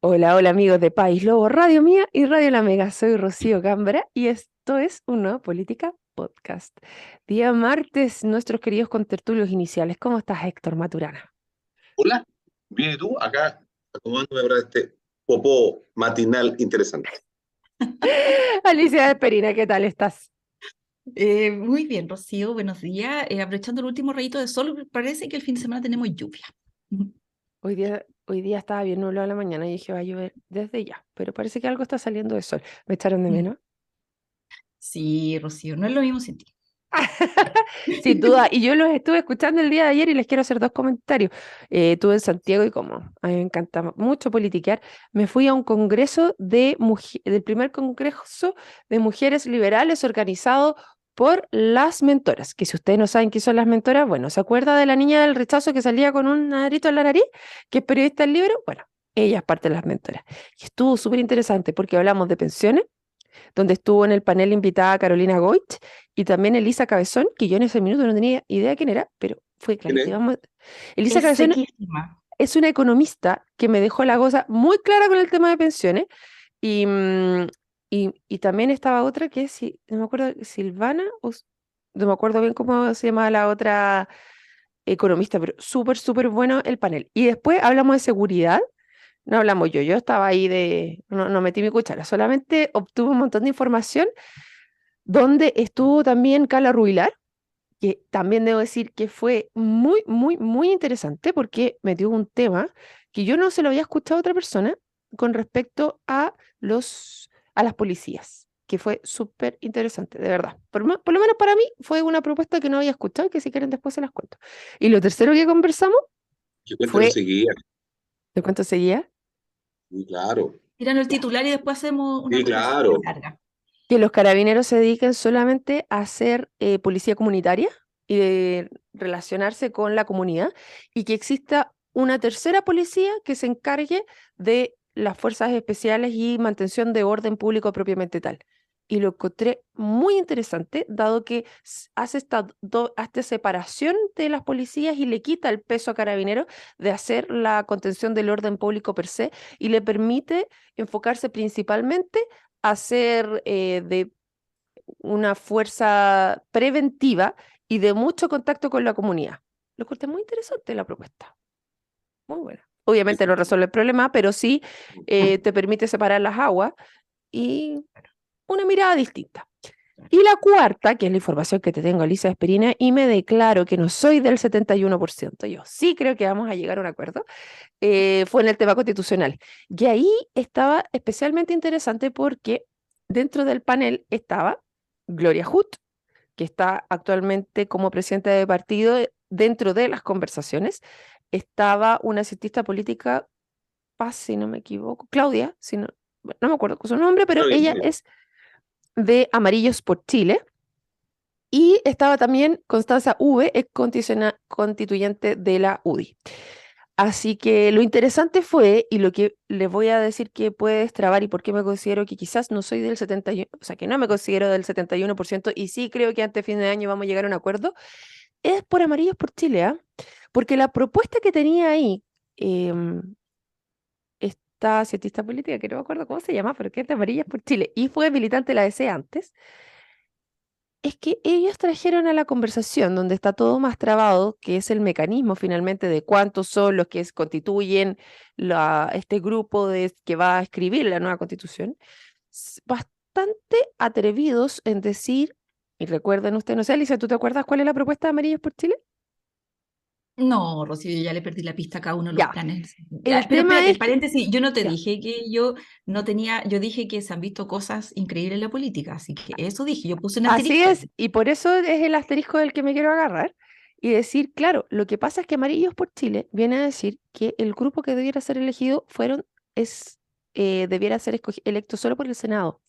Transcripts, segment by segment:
Hola, hola amigos de País Lobo, Radio Mía y Radio La Mega. Soy Rocío Cámara y esto es un nuevo Política Podcast. Día martes, nuestros queridos contertulios iniciales. ¿Cómo estás, Héctor Maturana? Hola, bien, ¿y tú? Acá acomodándome para este popó matinal interesante. Alicia de Perina, ¿qué tal estás? Muy bien, Rocío, buenos días. Aprovechando el último rayito de sol, parece que el fin de semana tenemos lluvia. Hoy día estaba bien nublado a la mañana y dije va a llover desde ya, pero parece que algo está saliendo de sol. ¿Me echaron de menos? Sí, Rocío, no es lo mismo sin ti. Sin duda, y yo los estuve escuchando el día de ayer y les quiero hacer dos comentarios. Estuve en Santiago y como a mí me encanta mucho politiquear, me fui a un congreso del primer congreso de mujeres liberales organizado por las mentoras, que si ustedes no saben qué son las mentoras, bueno, ¿se acuerda de la niña del rechazo que salía con un arito en la nariz, que es periodista del libro? Bueno, ella es parte de las mentoras. Y estuvo súper interesante porque hablamos de pensiones donde estuvo en el panel invitada Carolina Goich y también Elisa Cabezón, que yo en ese minuto no tenía idea quién era, pero fue ¿Quién es? clarito. Elisa Es Cabezón sequísima. es una economista que me dejó la cosa muy clara con el tema de pensiones y, y también estaba otra que es, no me acuerdo, Silvana, no me acuerdo bien cómo se llama la otra economista, pero súper, súper bueno el panel. Y después hablamos de seguridad. No hablamos yo estaba ahí no metí mi cuchara, solamente obtuve un montón de información donde estuvo también Carla Rubilar, que también debo decir que fue muy, muy, muy interesante porque metió un tema que yo no se lo había escuchado a otra persona con respecto a las policías, que fue súper interesante, de verdad. Por lo menos para mí fue una propuesta que no había escuchado, que si quieren después se las cuento. Y lo tercero que conversamos Que cuéntelo fue, enseguida. ¿de cuánto seguía? Sí, claro. Tiranos el Ya. titular y después hacemos una Sí, conversación claro. larga. Que los carabineros se dediquen solamente a hacer policía comunitaria y de relacionarse con la comunidad y que exista una tercera policía que se encargue de las fuerzas especiales y mantención de orden público propiamente tal. Y lo encontré muy interesante, dado que hace esta separación de las policías y le quita el peso a carabineros de hacer la contención del orden público per se y le permite enfocarse principalmente a ser de una fuerza preventiva y de mucho contacto con la comunidad. Lo encontré muy interesante la propuesta, muy buena. Sí, Obviamente no sí. resuelve el problema, pero sí te permite separar las aguas y una mirada distinta. Y la cuarta, que es la información que te tengo, Alicia Esperina, y me declaro que no soy del 71%, yo sí creo que vamos a llegar a un acuerdo, fue en el tema constitucional. Y ahí estaba especialmente interesante porque dentro del panel estaba Gloria Hutt, que está actualmente como presidenta de partido dentro de las conversaciones. Estaba una cientista política, Paz, si no me equivoco, Claudia, si no, no me acuerdo con su nombre, pero Claro que ella sí. es de Amarillos por Chile. Y estaba también Constanza V, ex constituyente de la UDI. Así que lo interesante fue, y lo que les voy a decir que puede destrabar y por qué me considero que quizás no soy del 71, o sea, que no me considero del 71% y sí creo que antes de fin de año vamos a llegar a un acuerdo, es por Amarillos por Chile, ¿ah? Porque la propuesta que tenía ahí esta cientista política, que no me acuerdo cómo se llama, pero que es de Amarillos por Chile, y fue militante de la DC antes, es que ellos trajeron a la conversación donde está todo más trabado, que es el mecanismo finalmente de cuántos son los que constituyen este grupo que va a escribir la nueva constitución, bastante atrevidos en decir, y recuerden ustedes, no sé, Alicia, ¿tú te acuerdas cuál es la propuesta de Amarillos por Chile? No, Rocío, yo ya le perdí la pista a cada uno de los Ya, planes. el Pero tema espérate, es que, paréntesis, yo no te ya, dije que yo no tenía, yo dije que se han visto cosas increíbles en la política, así que eso dije, yo puse un así asterisco es, ahí. y por eso es el asterisco del que me quiero agarrar y decir, claro, lo que pasa es que Amarillos por Chile viene a decir que el grupo que debiera ser elegido debiera ser electo solo por el Senado.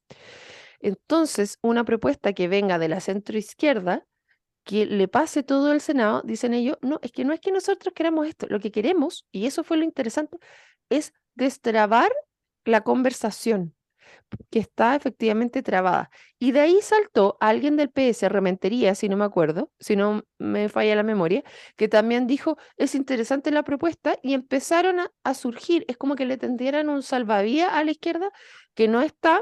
Entonces, una propuesta que venga de la centroizquierda, que le pase todo el Senado, dicen ellos, no es que nosotros queramos esto, lo que queremos, y eso fue lo interesante, es destrabar la conversación. que está efectivamente trabada. Y de ahí saltó alguien del PS, Rementería, si no me acuerdo, si no me falla la memoria, que también dijo, es interesante la propuesta, y empezaron a surgir, es como que le tendieran un salvavidas a la izquierda que no está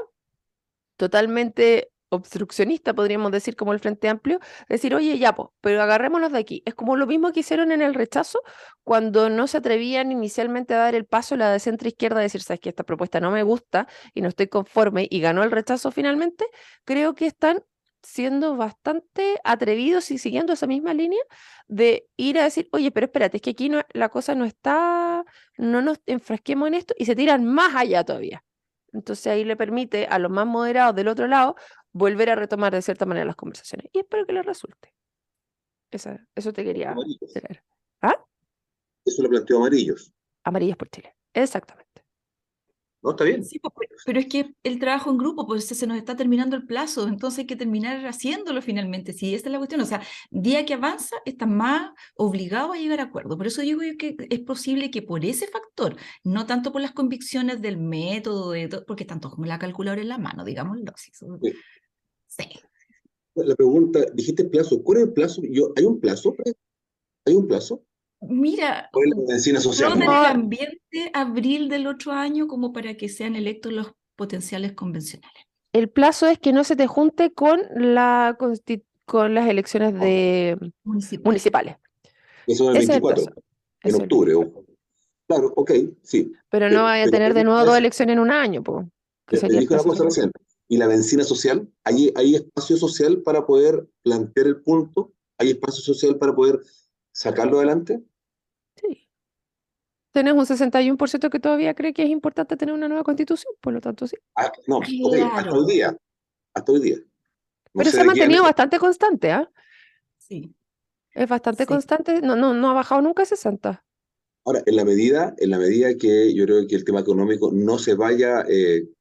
totalmente obstruccionista, podríamos decir, como el Frente Amplio, decir, oye, ya, pues, pero agarrémonos de aquí. Es como lo mismo que hicieron en el rechazo, cuando no se atrevían inicialmente a dar el paso la de centro izquierda, a decir, sabes que esta propuesta no me gusta y no estoy conforme, y ganó el rechazo finalmente. Creo que están siendo bastante atrevidos y siguiendo esa misma línea de ir a decir, oye, pero espérate, es que aquí no, la cosa no está, no nos enfrasquemos en esto, y se tiran más allá todavía. Entonces ahí le permite a los más moderados del otro lado volver a retomar de cierta manera las conversaciones. Y espero que les resulte. Eso te quería Amarillos. traer. ¿Ah? Eso lo planteó Amarillos. Amarillas por Chile. Exactamente. ¿No? Está bien. Sí, pues, pero es que el trabajo en grupo, pues se nos está terminando el plazo, entonces hay que terminar haciéndolo finalmente. Sí, esta es la cuestión. O sea, día que avanza, está más obligado a llegar a acuerdo. Por eso digo yo que es posible que por ese factor, no tanto por las convicciones del método, porque tanto como la calculadora en la mano, digámoslo así. Sí. Sí. La pregunta, dijiste plazo. ¿Cuál es el plazo? ¿Hay un plazo? ¿Hay un plazo? Mira, ¿Cuál es la medicina social flota en nomás? el No, ambiente abril del otro año como para que sean electos los potenciales convencionales el plazo es que no se te junte con con las elecciones municipales. municipales. Eso es el Ese es el 24, plazo. en Ese es el octubre. 24. Claro, ok, sí. Pero no vaya a Pero tener de nuevo dos elecciones en un año, po, que te sería el dije una plazo cosa final. recién. ¿Y la benzina social? ¿Hay espacio social para poder plantear el punto? ¿Hay espacio social para poder sacarlo adelante? Sí. Tenés un 61% que todavía cree que es importante tener una nueva constitución, por lo tanto sí. No, ok, hasta hoy Claro, día. Hasta hoy día. No Pero sé se ha de quién. mantenido bastante constante, ¿ah? sí, Es bastante sí. constante, no ha bajado nunca a 60. Ahora, en la medida que yo creo que el tema económico no se vaya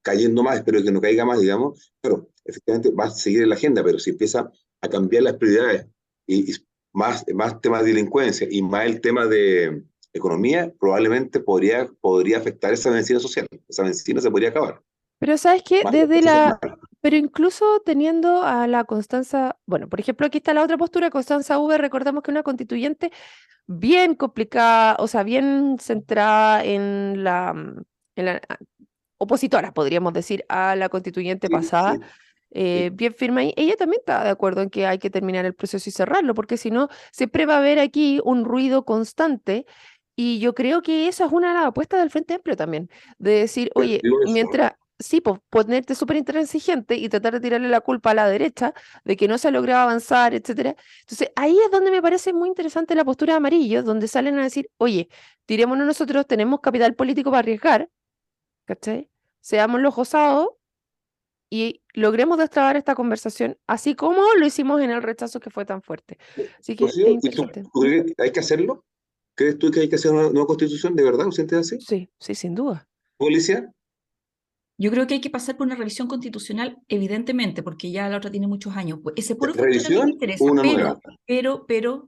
cayendo más, espero que no caiga más, digamos, pero efectivamente va a seguir en la agenda, pero si empieza a cambiar las prioridades y más temas de delincuencia y más el tema de economía, probablemente podría afectar esa benzina social. Esa benzina se podría acabar. Pero ¿sabes qué? Más las cosas malas. Pero incluso teniendo a la Constanza, bueno, por ejemplo, aquí está la otra postura, Constanza V, recordamos que una constituyente bien complicada, o sea, bien centrada en la opositora, podríamos decir, a la constituyente Sí, pasada, sí, sí. bien firme ahí. Ella también está de acuerdo en que hay que terminar el proceso y cerrarlo, porque si no, siempre va a haber aquí un ruido constante. Y yo creo que esa es una de las apuestas del Frente Amplio también, de decir, oye, Digo eso. mientras, sí, pues ponerte súper intransigente y tratar de tirarle la culpa a la derecha de que no se ha logrado avanzar, etcétera. Entonces, ahí es donde me parece muy interesante la postura de Amarillo, donde salen a decir, oye, tirémonos nosotros, tenemos capital político para arriesgar, ¿cachai? Seamos los osados y logremos destrabar esta conversación, así como lo hicimos en el rechazo que fue tan fuerte. Así que es Rocío, ¿y tú interesante. ¿Mm? crees que hay que hacerlo? ¿Crees tú que hay que hacer una nueva constitución de verdad? ¿O sientes así? Sí, sí, sin duda. ¿Policía? Yo creo que hay que pasar por una revisión constitucional, evidentemente, porque ya la otra tiene muchos años. Pues ese puro factor a mí me ¿Revisión o interesa, una nueva?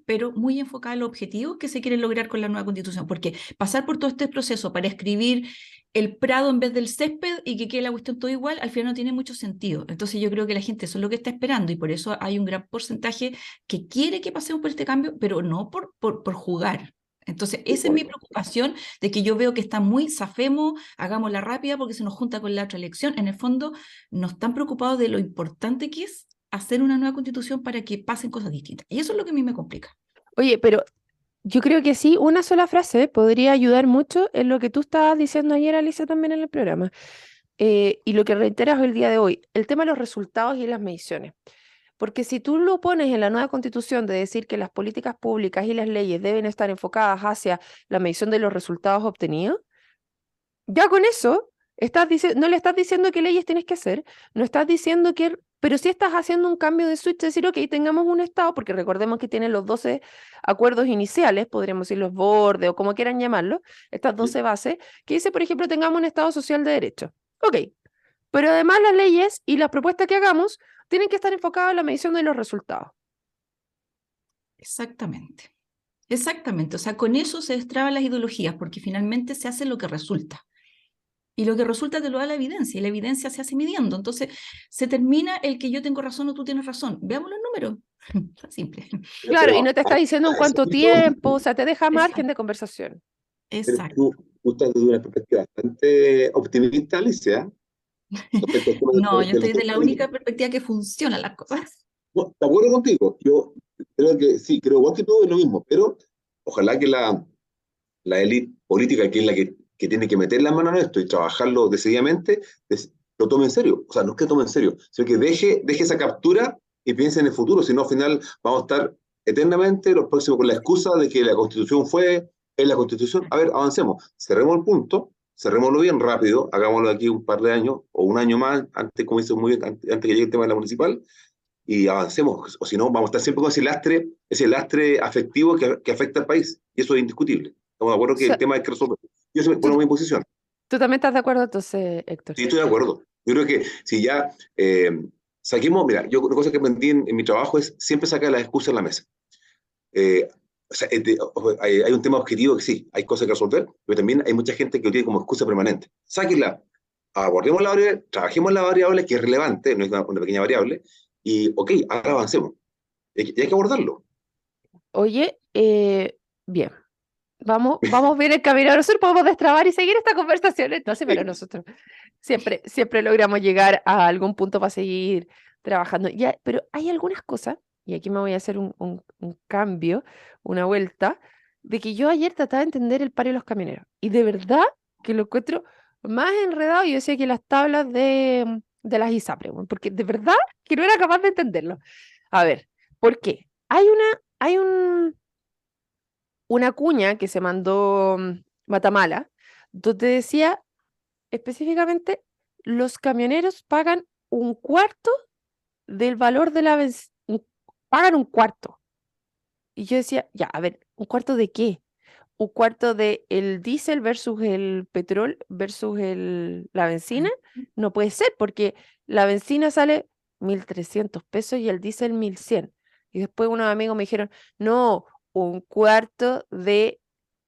pero muy enfocada en los objetivos que se quieren lograr con la nueva constitución, porque pasar por todo este proceso para escribir el prado en vez del césped y que quede la cuestión todo igual, al final no tiene mucho sentido. Entonces yo creo que la gente eso es lo que está esperando y por eso hay un gran porcentaje que quiere que pasemos por este cambio, pero no por jugar. Entonces, esa es mi preocupación de que yo veo que está muy zafemos, hagámosla rápida porque se nos junta con la otra elección. En el fondo, no están preocupados de lo importante que es hacer una nueva constitución para que pasen cosas distintas. Y eso es lo que a mí me complica. Oye, pero yo creo que sí, una sola frase podría ayudar mucho en lo que tú estabas diciendo ayer, Alicia, también en el programa. Y lo que reiteras el día de hoy, el tema de los resultados y las mediciones. Porque si tú lo pones en la nueva constitución de decir que las políticas públicas y las leyes deben estar enfocadas hacia la medición de los resultados obtenidos, ya con eso no le estás diciendo qué leyes tienes que hacer, no estás diciendo que, pero sí estás haciendo un cambio de switch, decir, ok, tengamos un Estado, porque recordemos que tiene los 12 acuerdos iniciales, podríamos decir los bordes o como quieran llamarlo, estas 12 bases, que dice, por ejemplo, tengamos un Estado social de derecho. Ok, pero además las leyes y las propuestas que hagamos tienen que estar enfocadas en la medición de los resultados. Exactamente. Exactamente. O sea, con eso se destraban las ideologías porque finalmente se hace lo que resulta. Y lo que resulta te lo da la evidencia, y la evidencia se hace midiendo. Entonces, se termina el que yo tengo razón o tú tienes razón. Veamos los números. Tan simple. Claro, y no te está diciendo en A ese cuánto punto, tiempo, o sea, te deja margen Exacto, de conversación. pero exacto. tú estás desde una perspectiva bastante optimista, Alicia, respecto al tema No, yo de los estoy de tiempos la única políticos. perspectiva que funcionan las cosas. No, de acuerdo contigo. Yo creo que sí, creo igual que tú es lo mismo, pero ojalá que la élite política, que es la que tiene que meter la mano en esto y trabajarlo decididamente, lo tome en serio. O sea, no es que tome en serio, sino que deje esa captura y piense en el futuro, si no al final vamos a estar eternamente los próximos con la excusa de que la Constitución es la Constitución. A ver, avancemos, cerremos el punto, cerrémoslo bien rápido, hagámoslo de aquí un par de años o un año más, antes, como dice muy bien, antes que llegue el tema de la municipal, y avancemos, o si no, vamos a estar siempre con ese lastre afectivo que afecta al país, y eso es indiscutible. Estamos de acuerdo O que el sea, tema hay que resolver. Yo se me tú, pongo en mi posición. tú también estás de acuerdo, entonces, Héctor. Sí, estoy de acuerdo. Yo creo que si ya saquemos, mira, yo una cosa que aprendí en mi trabajo es siempre sacar las excusas en la mesa. Eh, o sea, hay un tema objetivo que sí, hay cosas que resolver, pero también hay mucha gente que lo tiene como excusa permanente. Sáquenla, abordemos la variable, trabajemos la variable que es relevante, no es una pequeña variable, y ok, ahora avancemos. Y hay que abordarlo. Oye, bien, vamos bien encaminados. Nosotros podemos destrabar y seguir esta conversación, entonces, pero Sí. nosotros siempre logramos llegar a algún punto para seguir trabajando. Ya, pero hay algunas cosas, y aquí me voy a hacer un cambio, una vuelta, de que yo ayer trataba de entender el paro de los camioneros. Y de verdad que lo encuentro más enredado. Yo decía que las tablas de las ISAPRE, weón, porque de verdad que no era capaz de entenderlo. A ver, ¿por qué? Una cuña que se mandó Matamala, donde decía específicamente, los camioneros pagan un cuarto del valor de la benzina, pagan un cuarto. Y yo decía, ya, a ver, ¿un cuarto de qué? ¿Un cuarto de el diésel versus el petróleo versus la benzina? No puede ser, porque la benzina sale 1.300 pesos y el diésel 1.100. Y después unos amigos me dijeron, no, un cuarto de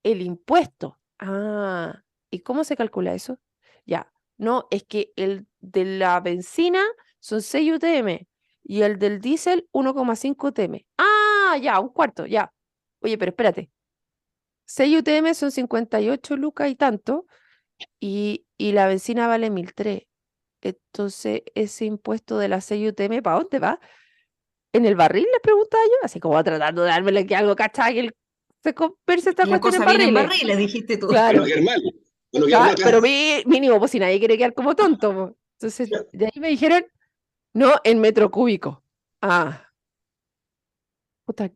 el impuesto. Ah, ¿y cómo se calcula eso? Ya, no, es que el de la benzina son 6 UTM y el del diésel 1,5 UTM. Ah, ya, un cuarto, ya. Oye, pero espérate. 6 UTM son 58 lucas y tanto, y la benzina vale 1.300. Entonces, ese impuesto de las 6 UTM, ¿para dónde va? ¿En el barril? Les preguntaba yo, así como tratando de darme que algo, ¿cachai? Que se converse esta Y la cuestión en cosa viene en barriles. barriles, dijiste tú. Para no Claro, quedar mal. Para no quedar mal acá. pero mínimo, pues si nadie quiere quedar como tonto, po. Entonces, de ahí me dijeron, no, en metro cúbico. Ah, puta,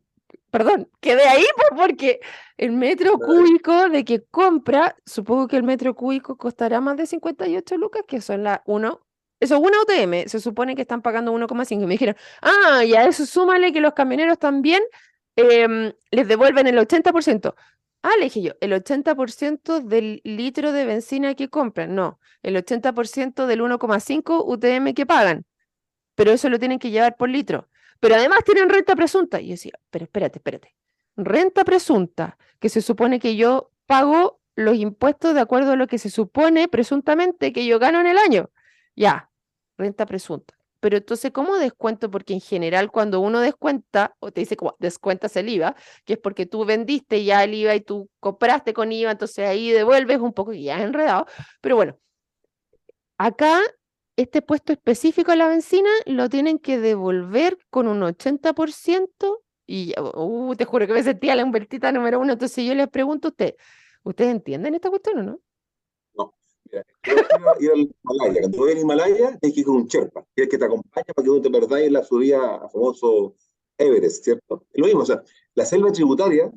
perdón, quedé ahí porque el metro cúbico de que compra, supongo que el metro cúbico costará más de 58 lucas, que son la 1, eso es una UTM, se supone que están pagando 1,5. Y me dijeron, ah, y a eso súmale que los camioneros también les devuelven el 80%. Ah, le dije yo, el 80% del litro de benzina que compran, no, el 80% del 1,5 UTM que pagan, pero eso lo tienen que llevar por litro. Pero además tienen renta presunta. Y yo decía, pero espérate. Renta presunta, que se supone que yo pago los impuestos de acuerdo a lo que se supone presuntamente que yo gano en el año. Ya, renta presunta. Pero entonces, ¿cómo descuento? Porque en general cuando uno descuenta, o te dice como descuentas el IVA, que es porque tú vendiste ya el IVA y tú compraste con IVA, entonces ahí devuelves un poco y ya es enredado. Pero bueno, acá, este puesto específico de la benzina lo tienen que devolver con un 80% y te juro que me sentía la Humbertita número uno. Entonces yo les pregunto a ustedes, ¿ustedes entienden esta cuestión o no? No. Mira, quiero ir al Himalaya. Cuando voy al Himalaya, tienes que ir con un Sherpa, que es el que te acompaña para que no te perdáis en la subida a famoso Everest, ¿cierto? Es lo mismo, o sea, la selva tributaria,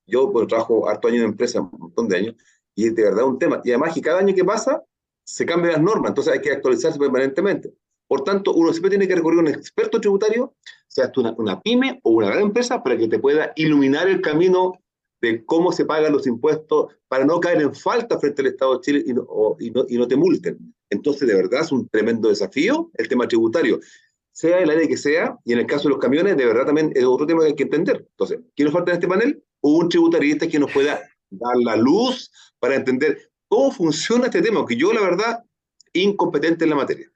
yo bueno, trabajo harto años en empresa, un montón de años, y es de verdad un tema. Y además que cada año que pasa, se cambian las normas, entonces hay que actualizarse permanentemente. Por tanto, uno siempre tiene que recurrir a un experto tributario, sea tú una pyme o una gran empresa, para que te pueda iluminar el camino de cómo se pagan los impuestos para no caer en falta frente al Estado de Chile y no te multen. Entonces, de verdad, es un tremendo desafío el tema tributario, sea el área que sea, y en el caso de los camiones, de verdad también es otro tema que hay que entender. Entonces, ¿quién nos falta en este panel? Un tributarista que nos pueda dar la luz para entender cómo funciona este tema, porque yo, la verdad, incompetente en la materia.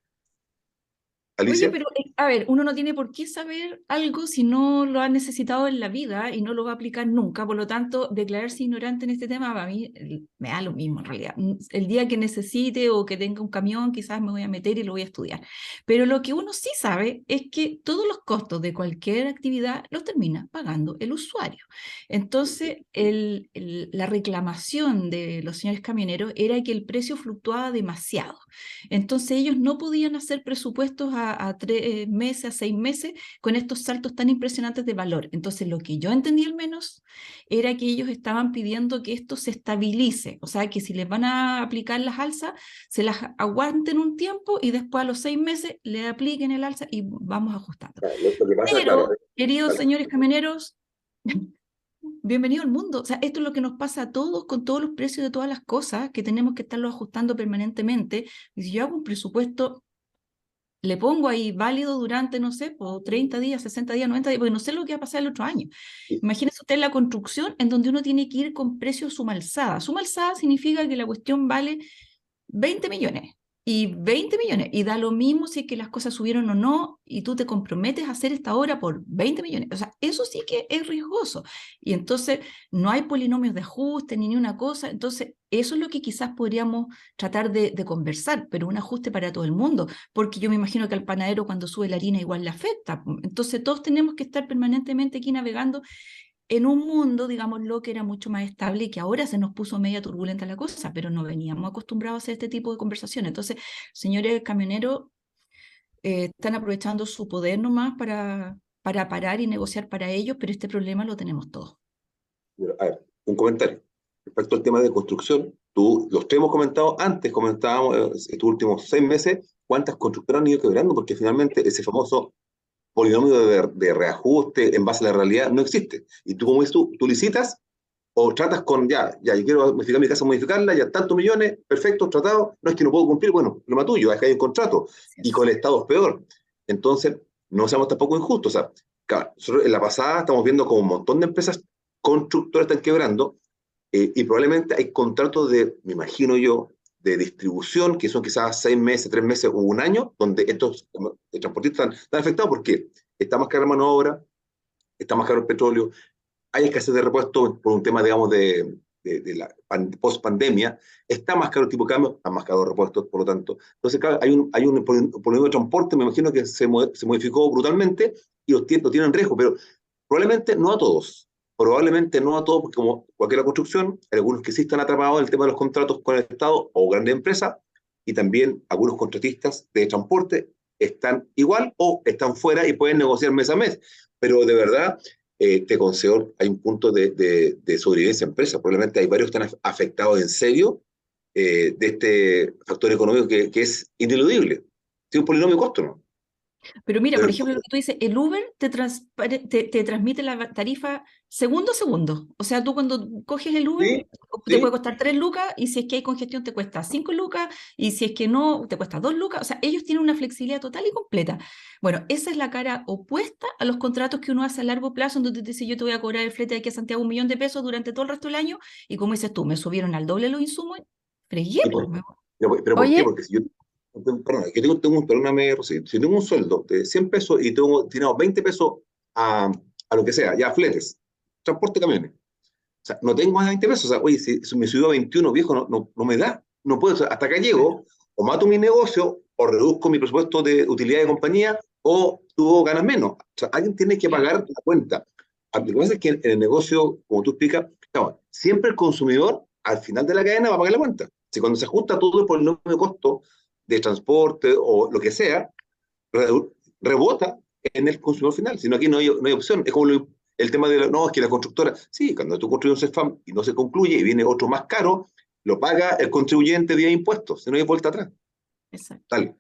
Oye, Alicia. pero a ver, uno no tiene por qué saber algo si no lo ha necesitado en la vida y no lo va a aplicar nunca. Por lo tanto, declararse ignorante en este tema para mí me da lo mismo en realidad. El día que necesite o que tenga un camión, quizás me voy a meter y lo voy a estudiar. Pero lo que uno sí sabe es que todos los costos de cualquier actividad los termina pagando el usuario. Entonces, la reclamación de los señores camioneros era que el precio fluctuaba demasiado. Entonces ellos no podían hacer presupuestos a 3 meses, a 6 meses, con estos saltos tan impresionantes de valor. Entonces lo que yo entendí al menos era que ellos estaban pidiendo que esto se estabilice, o sea, que si les van a aplicar las alzas, se las aguanten un tiempo y después a los 6 meses le apliquen el alza y vamos ajustando. Lo que pasa, claro, Pero, queridos vale. señores camioneros, bienvenido al mundo. O sea, esto es lo que nos pasa a todos con todos los precios de todas las cosas, que tenemos que estarlos ajustando permanentemente. Y si yo hago un presupuesto, le pongo ahí válido durante, no sé, por 30 días, 60 días, 90 días, porque no sé lo que va a pasar el otro año. Imagínese usted la construcción en donde uno tiene que ir con precios suma alzada. Suma alzada significa que la cuestión vale 20 millones y 20 millones, y da lo mismo si es que las cosas subieron o no, y tú te comprometes a hacer esta obra por 20 millones. O sea, eso sí que es riesgoso. Y entonces no hay polinomios de ajuste ni una cosa. Entonces, eso es lo que quizás podríamos tratar de conversar, pero un ajuste para todo el mundo, porque yo me imagino que al panadero cuando sube la harina igual le afecta. Entonces, todos tenemos que estar permanentemente aquí navegando en un mundo, digámoslo, que era mucho más estable y que ahora se nos puso media turbulenta la cosa, pero no veníamos acostumbrados a hacer este tipo de conversaciones. Entonces, señores camioneros, están aprovechando su poder nomás para parar y negociar para ellos, pero este problema lo tenemos todos. A ver, un comentario. Respecto al tema de construcción, los tres hemos comentado, antes comentábamos estos últimos 6 meses, cuántas constructoras han ido quebrando, porque finalmente ese famoso polinomio de reajuste en base a la realidad no existe. Y tú, como dices tú licitas o tratas con, yo quiero modificar mi casa, modificarla, ya tantos millones, perfecto, tratado, no es que no puedo cumplir, bueno, problema tuyo, es que hay un contrato, y con el Estado es peor. Entonces, no seamos tampoco injustos, o sea, claro, nosotros en la pasada estamos viendo como un montón de empresas constructoras están quebrando, y probablemente hay contratos de, me imagino yo, de distribución, que son quizás 6 meses, 3 meses o un año, donde estos transportistas están afectados porque está más cara la mano de obra, está más caro el petróleo, hay escasez de repuestos por un tema, digamos, de la post-pandemia, está más caro el tipo de cambio, están más caros los repuestos, por lo tanto. Entonces, claro, hay un problema de transporte, me imagino que se modificó brutalmente y los tiempos tienen riesgo, pero probablemente no a todos. Probablemente no a todos, porque como cualquier construcción, hay algunos que sí están atrapados en el tema de los contratos con el Estado o grandes empresas, y también algunos contratistas de transporte están igual o están fuera y pueden negociar mes a mes. Pero de verdad, te concedo, hay un punto de sobrevivencia en empresa. Probablemente hay varios que están afectados en serio de este factor económico que es ineludible. Es un polinomio costo, ¿no? Pero mira, por Pero, ejemplo, lo que tú dices, el Uber te transmite la tarifa segundo a segundo. O sea, tú cuando coges el Uber, sí, te puede sí, costar 3 lucas y si es que hay congestión te cuesta 5 lucas y si es que no, te cuesta 2 lucas. O sea, ellos tienen una flexibilidad total y completa. Bueno, esa es la cara opuesta a los contratos que uno hace a largo plazo, donde te dice yo te voy a cobrar el flete de aquí a Santiago 1 millón de pesos durante todo el resto del año y como dices tú, me subieron al doble los insumos, fregué, sí, pues, pero ¿por qué? Oye, Porque si yo, perdona, que perdóname, Rosy, si tengo un sueldo de 100 pesos y tengo destinado 20 pesos a lo que sea, ya fletes, transporte de camiones, o sea, no tengo más de 20 pesos, o sea, oye, si me subió a 21, viejo, no me da, no puedo, o sea, hasta acá claro, llego, o mato mi negocio, o reduzco mi presupuesto de utilidad de compañía, o tú ganas menos. O sea, alguien tiene que claro. pagar la cuenta. Lo que pasa es que en el negocio, como tú explicas, claro, siempre el consumidor, al final de la cadena, va a pagar la cuenta. Si cuando se ajusta todo por el número de costo de transporte o lo que sea, rebota en el consumidor final, sino aquí no hay opción. Es como el tema de, no, es que la constructora, sí, cuando tú construyes un CEFAM y no se concluye y viene otro más caro, lo paga el contribuyente vía impuestos, si no hay vuelta atrás. Exacto. Dale.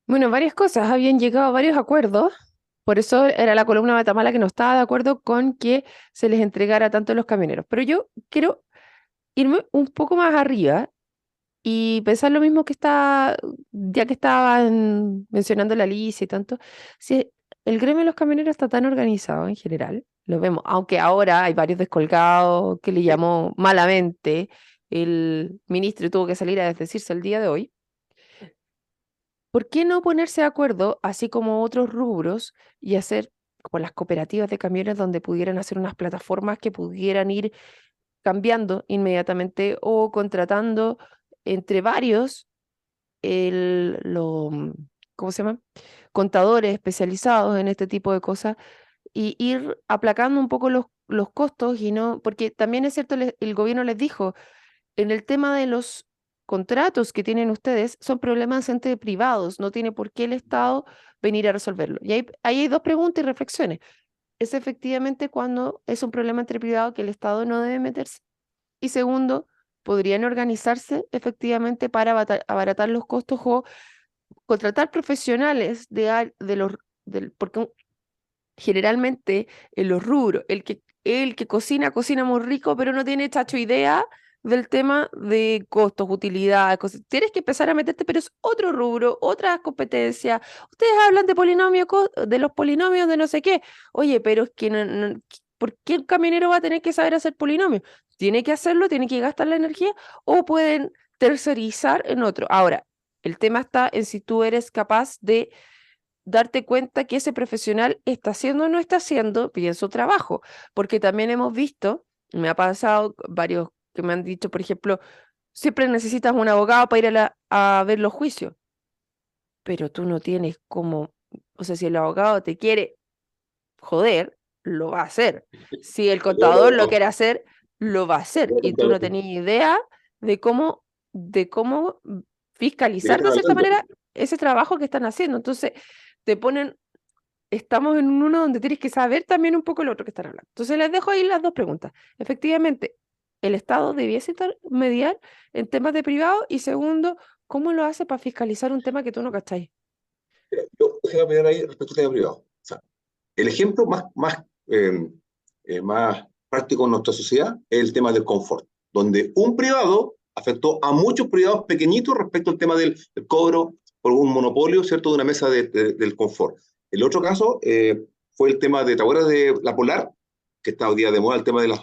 bueno, varias cosas. Habían llegado a varios acuerdos. Por eso era la columna Matamala que no estaba de acuerdo con que se les entregara tanto a los camioneros. Pero yo quiero irme un poco más arriba y pensar lo mismo que está, ya que estaban mencionando la Alicia y tanto, si el gremio de los camioneros está tan organizado en general, lo vemos, aunque ahora hay varios descolgados que le Sí. llamó malamente, el ministro tuvo que salir a desdecirse el día de hoy. ¿Por qué no ponerse de acuerdo, así como otros rubros, y hacer como las cooperativas de camiones donde pudieran hacer unas plataformas que pudieran ir cambiando inmediatamente o contratando entre varios ¿cómo se llama? Contadores especializados en este tipo de cosas y ir aplacando un poco los costos y no, porque también es cierto, el gobierno les dijo, en el tema de los contratos que tienen ustedes, son problemas entre privados, no tiene por qué el Estado venir a resolverlo. Y ahí hay dos preguntas y reflexiones. Es efectivamente cuando es un problema entre privados que el Estado no debe meterse. Y segundo, podrían organizarse efectivamente para abaratar los costos o contratar profesionales porque generalmente en los rubros, el que cocina, cocina muy rico, pero no tiene chacho idea del tema de costos, utilidades, cosas. Tienes que empezar a meterte, pero es otro rubro, otras competencias. Ustedes hablan de polinomios, de los polinomios de no sé qué. Oye, pero es que ¿por qué el camionero va a tener que saber hacer polinomios? Tiene que hacerlo, tiene que gastar la energía, o pueden tercerizar en otro. Ahora, el tema está en si tú eres capaz de darte cuenta que ese profesional está haciendo o no está haciendo bien su trabajo, porque también hemos visto, me ha pasado varios que me han dicho, por ejemplo, siempre necesitas un abogado para ir a ver los juicios, pero tú no tienes como, o sea, si el abogado te quiere joder, lo va a hacer. Si el contador lo quiere hacer, lo va a hacer, y tú no tenías idea de cómo ¿De qué fiscalizar están de cierta hablando? manera ese trabajo que están haciendo. Entonces, te ponen estamos en uno donde tienes que saber también un poco el otro que están hablando. Entonces les dejo ahí las dos preguntas. Efectivamente, ¿el Estado debiese mediar en temas de privado? Y segundo, ¿cómo lo hace para fiscalizar un tema que tú no cacháis? Yo déjame opinar ahí respecto al tema privado. O sea, el ejemplo más práctico en nuestra sociedad es el tema del confort, donde un privado afectó a muchos privados pequeñitos respecto al tema del cobro por un monopolio, ¿cierto?, de una mesa del confort. El otro caso fue el tema de, ¿te acuerdas de la Polar? Que está hoy día de moda el tema de las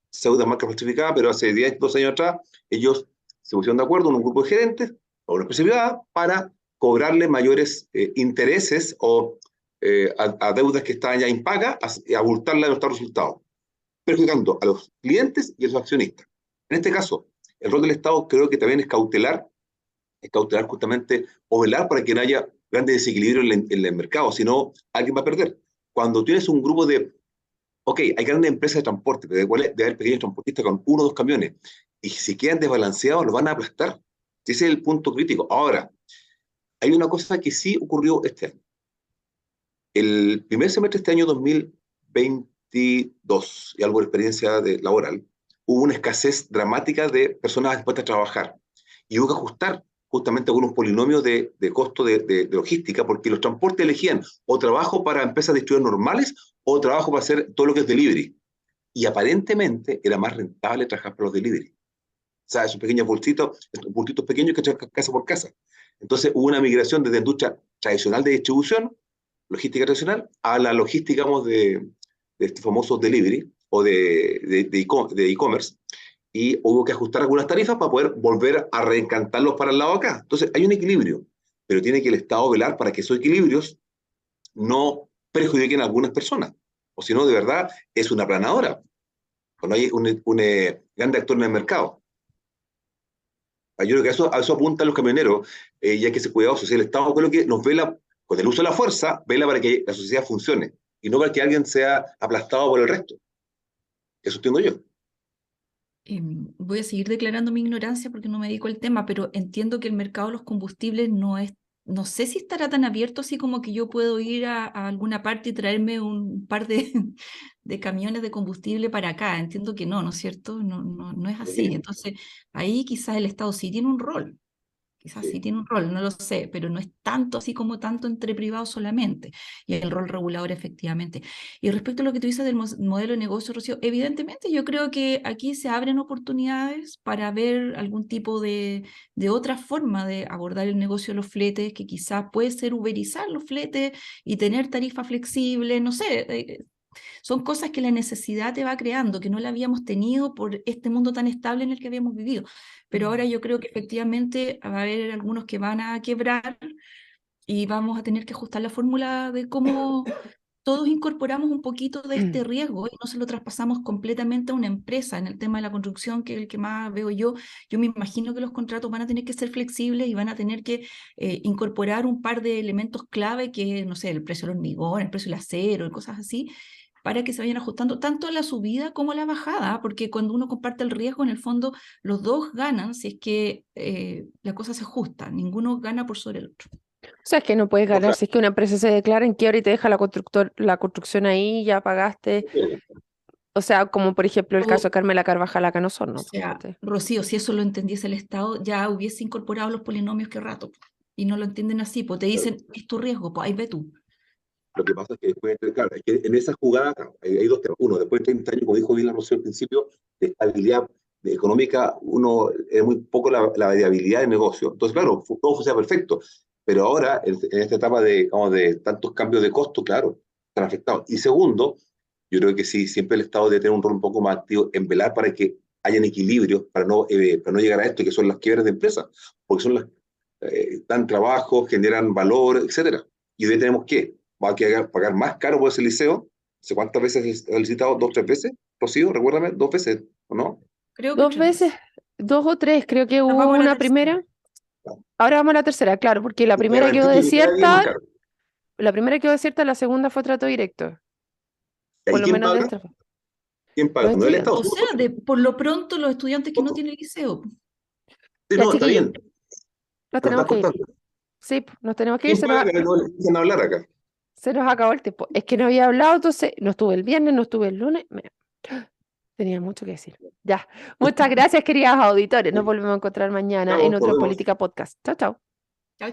pseudo marcas falsificadas, pero hace 10, 12 años atrás, ellos se pusieron de acuerdo en un grupo de gerentes o una empresa privada para cobrarle mayores intereses o a deudas que estaban ya impagas y abultarla de nuestros resultados, perjudicando a los clientes y a los accionistas. En este caso, el rol del Estado creo que también es cautelar justamente o velar para que no haya grandes desequilibrios en el mercado, si no, alguien va a perder. Cuando tienes un grupo ok, hay grandes empresas de transporte, pero de haber pequeños transportistas con uno o dos camiones, y si quedan desbalanceados, los van a aplastar. Ese es el punto crítico. Ahora, hay una cosa que sí ocurrió este año. El primer semestre de este año 2022, y algo de experiencia laboral, hubo una escasez dramática de personas dispuestas a trabajar. Y hubo que ajustar justamente algunos polinomios de costo de logística, porque los transportes elegían o trabajo para empresas de distribuidores normales o trabajo para hacer todo lo que es delivery. Y aparentemente era más rentable trabajar para los delivery. O sea, esos pequeños bultitos pequeños que trabajan casa por casa. Entonces hubo una migración desde la industria tradicional de distribución, logística tradicional, a la logística, digamos, de estos famosos delivery o de e-commerce, y hubo que ajustar algunas tarifas para poder volver a reencantarlos para el lado de acá. Entonces hay un equilibrio, pero tiene que el Estado velar para que esos equilibrios no perjudiquen a algunas personas, o si no, de verdad, es una planadora, cuando hay un grande actor en el mercado. Yo creo que a eso apuntan los camioneros, y hay que ser cuidadosos. Si el Estado creo que nos vela, con el uso de la fuerza, vela para que la sociedad funcione, y no para que alguien sea aplastado por el resto. Eso entiendo yo. Voy a seguir declarando mi ignorancia porque no me dedico al tema, pero entiendo que el mercado de los combustibles no sé si estará tan abierto así como que yo puedo ir a alguna parte y traerme un par de camiones de combustible para acá. Entiendo que no es cierto? No es así. Sí, Entonces, ahí quizás el Estado sí tiene un rol. Quizás sí sí. tiene un rol, no lo sé, pero no es tanto así como tanto entre privados solamente, y el rol regulador efectivamente. Y respecto a lo que tú dices del modelo de negocio, Rocío, evidentemente yo creo que aquí se abren oportunidades para ver algún tipo de otra forma de abordar el negocio de los fletes, que quizás puede ser uberizar los fletes y tener tarifas flexibles, no sé, Son cosas que la necesidad te va creando, que no la habíamos tenido por este mundo tan estable en el que habíamos vivido. Pero ahora yo creo que efectivamente va a haber algunos que van a quebrar y vamos a tener que ajustar la fórmula de cómo todos incorporamos un poquito de este riesgo y no se lo traspasamos completamente a una empresa. En el tema de la construcción, que es el que más veo yo me imagino que los contratos van a tener que ser flexibles y van a tener que incorporar un par de elementos clave, que no sé, el precio del hormigón, el precio del acero, y cosas así, para que se vayan ajustando tanto a la subida como a la bajada, porque cuando uno comparte el riesgo, en el fondo los dos ganan si es que la cosa se ajusta, ninguno gana por sobre el otro. O sea, es que no puedes O ganar sea, si es que una empresa se declara en quiebra y te deja la construcción ahí, ya pagaste. O sea, como por ejemplo el caso de Carmela Carvajal acá en O Osorno. sea, Rocío, si eso lo entendiese el Estado, ya hubiese incorporado los polinomios que rato. Y no lo entienden así, pues te dicen, es tu riesgo, pues ahí ve tú. lo que pasa es que después, claro, es que en esa jugada claro, hay dos temas. Uno, después de 30 años, como dijo bien la Rocío al principio, de estabilidad económica, uno es muy poco la variabilidad del negocio. Entonces, claro, todo funciona perfecto. Pero ahora, en esta etapa de tantos cambios de costo, claro, están afectados. Y segundo, yo creo que sí, siempre el Estado debe tener un rol un poco más activo en velar para que hayan equilibrios para no llegar a esto, que son las quiebras de empresas, porque son las dan trabajo, generan valor, etcétera. Y hoy tenemos que, va a pagar más caro por ese liceo. No sé cuántas veces ha licitado, 2, 3 veces, Rocío, recuérdame, 2 veces, ¿o no? Creo que Dos tres veces, veces. 2 o 3, creo que Nos hubo vamos a la una tercera. primera. Ahora vamos a la tercera, claro, porque la Y cada primera vez quedó y cada día más desierta, caro. la segunda fue trato directo, ¿Y por lo quién menos de paga? esta. ¿Quién paga? Los No el Estado, estudiantes. O somos sea, nosotros. por lo pronto los estudiantes que no Nosotros. tienen liceo. Sí, Ya, no, está chiquillos, bien, nos pero tenemos está que ir. cortando. Sí, nos tenemos que ir, ¿Quién paga que no le empiezan a hablar acá? se nos acabó el tiempo. Es que no había hablado, entonces no estuve el viernes, no estuve el lunes. Tenía mucho que decir. Ya. Muchas gracias, queridas auditores. Nos volvemos a encontrar mañana Chao, en nos otro vemos. Política Podcast. Chao, chao.